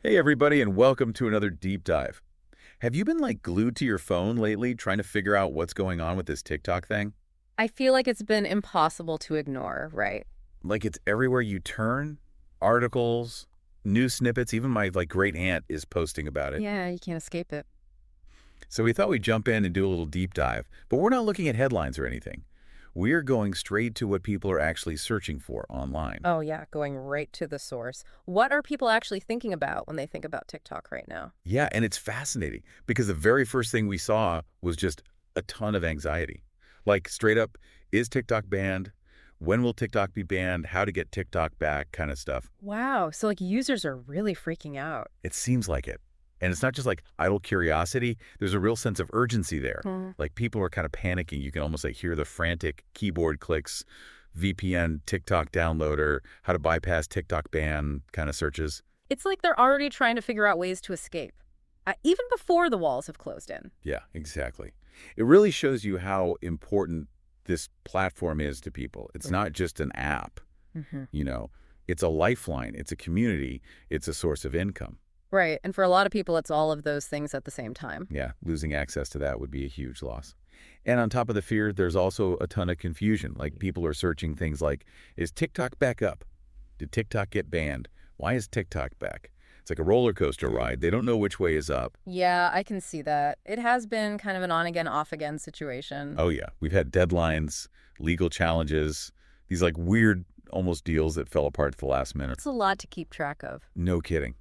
Hey everybody, and welcome to another deep dive. Have you been glued to your phone lately trying to figure out what's going on with this TikTok thing? I feel like it's been impossible to ignore, right? Like it's everywhere you turn, articles, news snippets, even my great aunt is posting about it. Yeah, you can't escape it. So we thought we'd jump in and do a little deep dive, but we're not looking at headlines or anything. We're going straight to what people are actually searching for online. Oh, yeah, going right to the source. What are people actually thinking about when they think about TikTok right now? Yeah, and it's fascinating because the very first thing we saw was just a ton of anxiety. Like straight up, is TikTok banned? When will TikTok be banned? How to get TikTok back kind of stuff. Wow, so users are really freaking out. It seems like it. And it's not just idle curiosity. There's a real sense of urgency there. Hmm. Like people are kind of panicking. You can almost hear the frantic keyboard clicks, VPN, TikTok downloader, how to bypass TikTok ban kind of searches. It's like they're already trying to figure out ways to escape, even before the walls have closed in. Yeah, exactly. It really shows you how important this platform is to people. It's not just an app, Hmm. you know. It's a lifeline, it's a community, it's a source of income. Right, and for a lot of people, it's all of those things at the same time. Yeah, losing access to that would be a huge loss. And on top of the fear, there's also a ton of confusion. Like people are searching things like, is TikTok back up? Did TikTok get banned? Why is TikTok back? It's like a roller coaster ride. They don't know which way is up. Yeah, I can see that. It has been kind of an on-again, off-again situation. Oh yeah, we've had deadlines, legal challenges, these weird almost deals that fell apart at the last minute. It's a lot to keep track of. No kidding.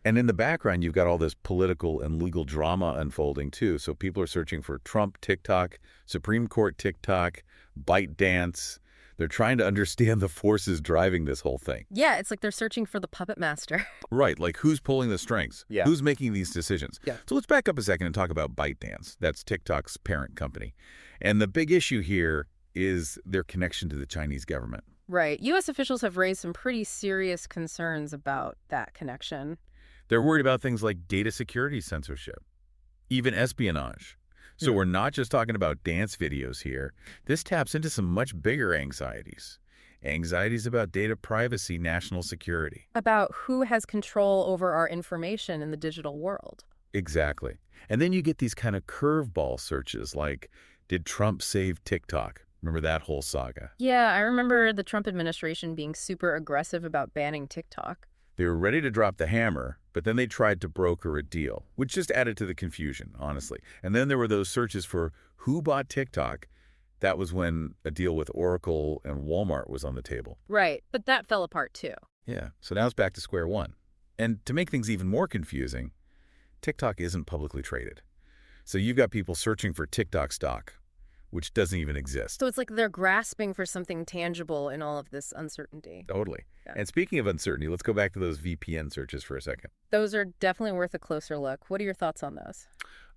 And in the background, you've got all this political and legal drama unfolding too. So people are searching for Trump TikTok, Supreme Court TikTok, ByteDance. They're trying to understand the forces driving this whole thing. Yeah, it's like they're searching for the puppet master. Right, like who's pulling the strings? Yeah. Who's making these decisions? Yeah. So let's back up a second and talk about ByteDance. That's TikTok's parent company. And the big issue here is their connection to the Chinese government. Right. U.S. officials have raised some pretty serious concerns about that connection. They're worried about things like data security censorship, even espionage. So Yeah. we're not just talking about dance videos here. This taps into some much bigger anxieties. Anxieties about data privacy, national security. About who has control over our information in the digital world. Exactly. And then you get these kind of curveball searches like, did Trump save TikTok? Remember that whole saga? Yeah, I remember the Trump administration being super aggressive about banning TikTok. They were ready to drop the hammer, but then they tried to broker a deal, which just added to the confusion, honestly. And then there were those searches for who bought TikTok. That was when a deal with Oracle and Walmart was on the table. Right, but that fell apart too. Yeah, so now it's back to square one. And to make things even more confusing, TikTok isn't publicly traded. So you've got people searching for TikTok stock, which doesn't even exist. So it's like they're grasping for something tangible in all of this uncertainty. Totally. Yeah. And speaking of uncertainty, let's go back to those VPN searches for a second. Those are definitely worth a closer look. What are your thoughts on those?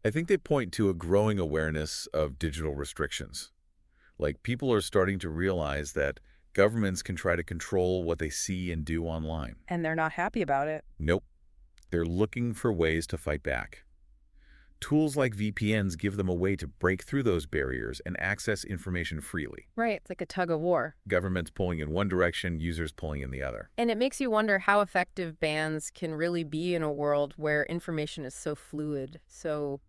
I think they point to a growing awareness of digital restrictions. Like people are starting to realize that governments can try to control what they see and do online. And they're not happy about it. Nope. They're looking for ways to fight back. Tools like VPNs give them a way to break through those barriers and access information freely. Right, it's like a tug of war. Governments pulling in one direction, users pulling in the other. And it makes you wonder how effective bans can really be in a world where information is so fluid, so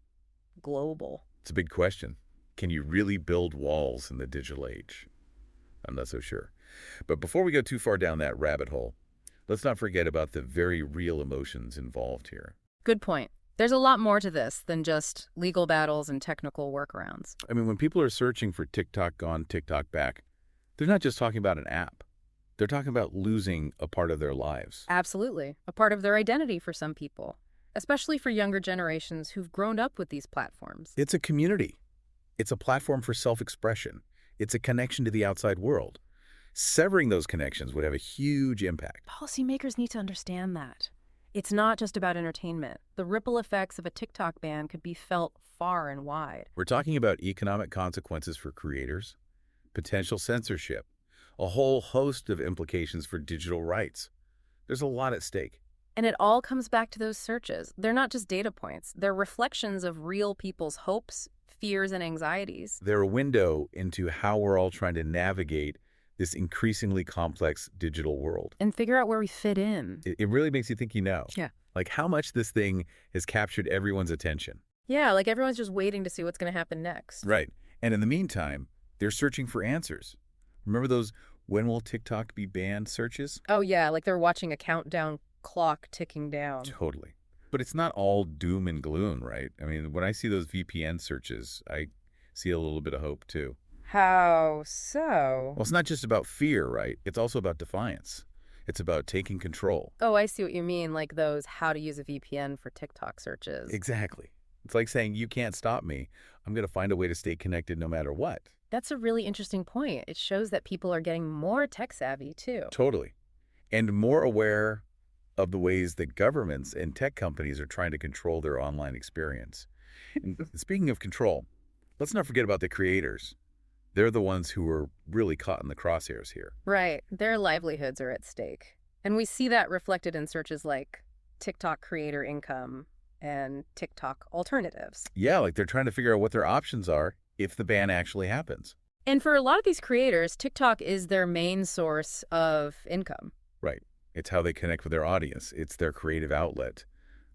global. It's a big question. Can you really build walls in the digital age? I'm not so sure. But before we go too far down that rabbit hole, let's not forget about the very real emotions involved here. Good point. There's a lot more to this than just legal battles and technical workarounds. I mean, when people are searching for TikTok gone, TikTok back, they're not just talking about an app. They're talking about losing a part of their lives. Absolutely. A part of their identity for some people, especially for younger generations who've grown up with these platforms. It's a community. It's a platform for self-expression. It's a connection to the outside world. Severing those connections would have a huge impact. Policymakers need to understand that. It's not just about entertainment. The ripple effects of a TikTok ban could be felt far and wide. We're talking about economic consequences for creators, potential censorship, a whole host of implications for digital rights. There's a lot at stake. And it all comes back to those searches. They're not just data points. They're reflections of real people's hopes, fears, and anxieties. They're a window into how we're all trying to navigate this increasingly complex digital world. And figure out where we fit in. It really makes you think, Yeah. Like how much this thing has captured everyone's attention. Yeah, like everyone's just waiting to see what's going to happen next. Right. And in the meantime, they're searching for answers. Remember those "when will TikTok be banned" searches? Oh, yeah, like they're watching a countdown clock ticking down. Totally. But it's not all doom and gloom, right? I mean, when I see those VPN searches, I see a little bit of hope too. How so? Well, it's not just about fear, right? It's also about defiance. It's about taking control. Oh, I see what you mean, like those how to use a VPN for TikTok searches. Exactly. It's like saying, you can't stop me. I'm going to find a way to stay connected no matter what. That's a really interesting point. It shows that people are getting more tech savvy, too. Totally. And more aware of the ways that governments and tech companies are trying to control their online experience. And speaking of control, let's not forget about the creators. They're the ones who are really caught in the crosshairs here. Right. Their livelihoods are at stake. And we see that reflected in searches like TikTok creator income and TikTok alternatives. Yeah, like they're trying to figure out what their options are if the ban actually happens. And for a lot of these creators, TikTok is their main source of income. Right. It's how they connect with their audience. It's their creative outlet.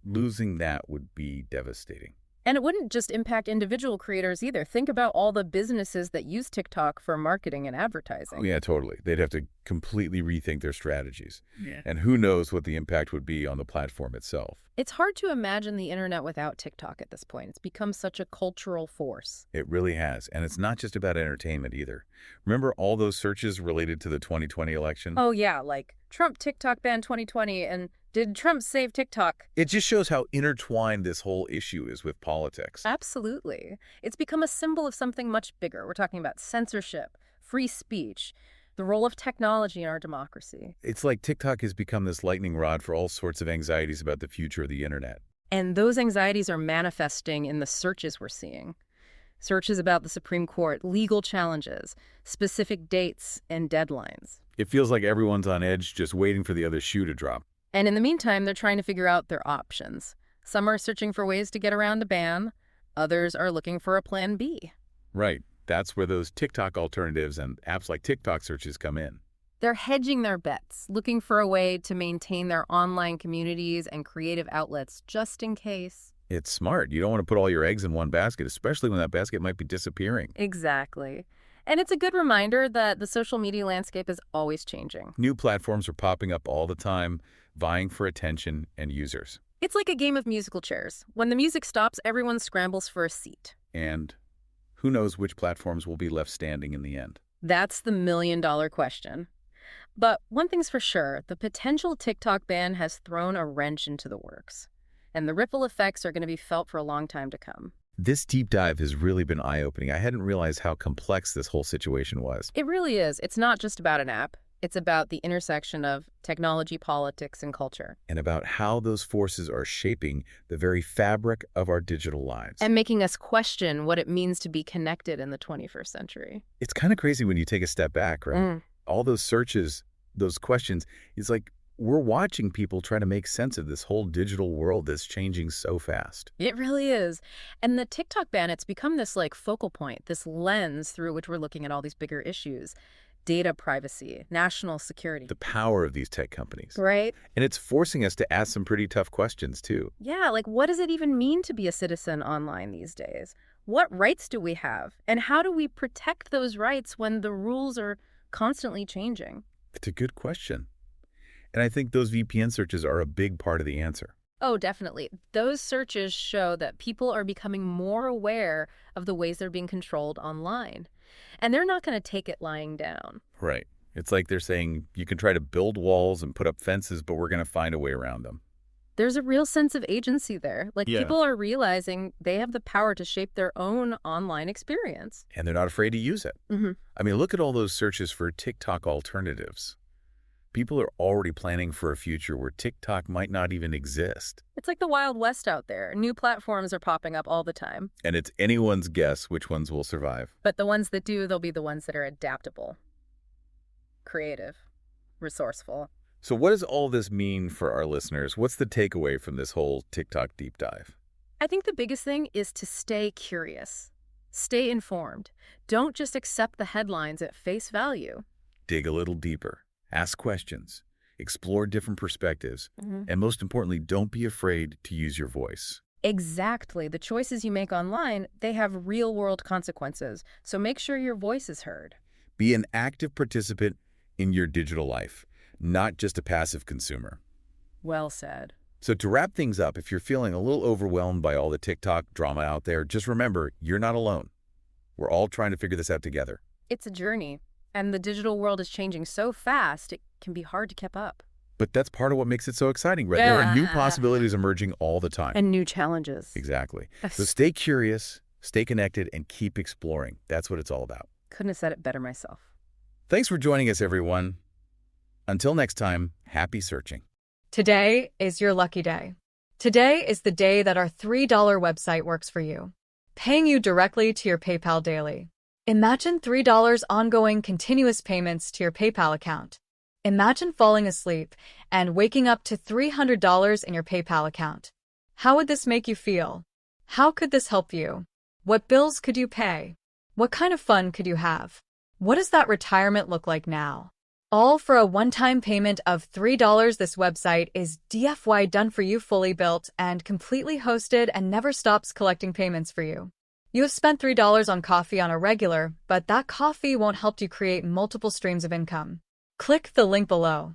Losing that would be devastating. And it wouldn't just impact individual creators either. Think about all the businesses that use TikTok for marketing and advertising. Oh, yeah, totally. They'd have to completely rethink their strategies. Yeah. And who knows what the impact would be on the platform itself. It's hard to imagine the internet without TikTok at this point. It's become such a cultural force. It really has. And it's not just about entertainment either. Remember all those searches related to the 2020 election? Oh, yeah, like Trump TikTok ban 2020 and did Trump save TikTok? It just shows how intertwined this whole issue is with politics. Absolutely. It's become a symbol of something much bigger. We're talking about censorship, free speech, the role of technology in our democracy. It's like TikTok has become this lightning rod for all sorts of anxieties about the future of the internet. And those anxieties are manifesting in the searches we're seeing. Searches about the Supreme Court, legal challenges, specific dates and deadlines. It feels like everyone's on edge just waiting for the other shoe to drop. And in the meantime, they're trying to figure out their options. Some are searching for ways to get around a ban. Others are looking for a plan B. Right. That's where those TikTok alternatives and apps like TikTok searches come in. They're hedging their bets, looking for a way to maintain their online communities and creative outlets just in case. It's smart. You don't want to put all your eggs in one basket, especially when that basket might be disappearing. Exactly. And it's a good reminder that the social media landscape is always changing. New platforms are popping up all the time, vying for attention and users. It's like a game of musical chairs. When the music stops, everyone scrambles for a seat. And who knows which platforms will be left standing in the end? That's the million-dollar question. But one thing's for sure, the potential TikTok ban has thrown a wrench into the works. And the ripple effects are going to be felt for a long time to come. This deep dive has really been eye-opening. I hadn't realized how complex this whole situation was. It really is. It's not just about an app. It's about the intersection of technology, politics, and culture. And about how those forces are shaping the very fabric of our digital lives. And making us question what it means to be connected in the 21st century. It's kind of crazy when you take a step back, right? All those searches, those questions, it's like we're watching people try to make sense of this whole digital world that's changing so fast. It really is. And the TikTok ban, it's become this like focal point, this lens through which we're looking at all these bigger issues. Data privacy, national security. The power of these tech companies. Right. And it's forcing us to ask some pretty tough questions, too. Yeah, like what does it even mean to be a citizen online these days? What rights do we have? And how do we protect those rights when the rules are constantly changing? It's a good question. And I think those VPN searches are a big part of the answer. Oh, definitely. Those searches show that people are becoming more aware of the ways they're being controlled online. And they're not going to take it lying down. Right. It's like they're saying you can try to build walls and put up fences, but we're going to find a way around them. There's a real sense of agency there. Like Yeah. people are realizing they have the power to shape their own online experience. And they're not afraid to use it. Mm-hmm. I mean, look at all those searches for TikTok alternatives. People are already planning for a future where TikTok might not even exist. It's like the Wild West out there. New platforms are popping up all the time. And it's anyone's guess which ones will survive. But the ones that do, they'll be the ones that are adaptable, creative, resourceful. So what does all this mean for our listeners? What's the takeaway from this whole TikTok deep dive? I think the biggest thing is to stay curious. Stay informed. Don't just accept the headlines at face value. Dig a little deeper. Ask questions. explore different perspectives, and most importantly, don't be afraid to use your voice. Exactly. The choices you make online, they have real-world consequences, so make sure your voice is heard. Be an active participant in your digital life, not just a passive consumer. Well said. So to wrap things up, if you're feeling a little overwhelmed by all the TikTok drama out there, just remember, you're not alone. We're all trying to figure this out together. It's a journey, and the digital world is changing so fast, it can be hard to keep up. But that's part of what makes it so exciting, right? There are new possibilities emerging all the time. And new challenges. Exactly. Yes. So stay curious, stay connected, and keep exploring. That's what it's all about. Couldn't have said it better myself. Thanks for joining us, everyone. Until next time, happy searching. Today is your lucky day. Today is the day that our $3 website works for you, paying you directly to your PayPal daily. Imagine $3 ongoing continuous payments to your PayPal account. Imagine falling asleep and waking up to $300 in your PayPal account. How would this make you feel? How could this help you? What bills could you pay? What kind of fun could you have? What does that retirement look like now? All for a one-time payment of $3. This website is DFY done for you, fully built and completely hosted, and never stops collecting payments for you. You have spent $3 on coffee on a regular, but that coffee won't help you create multiple streams of income. Click the link below.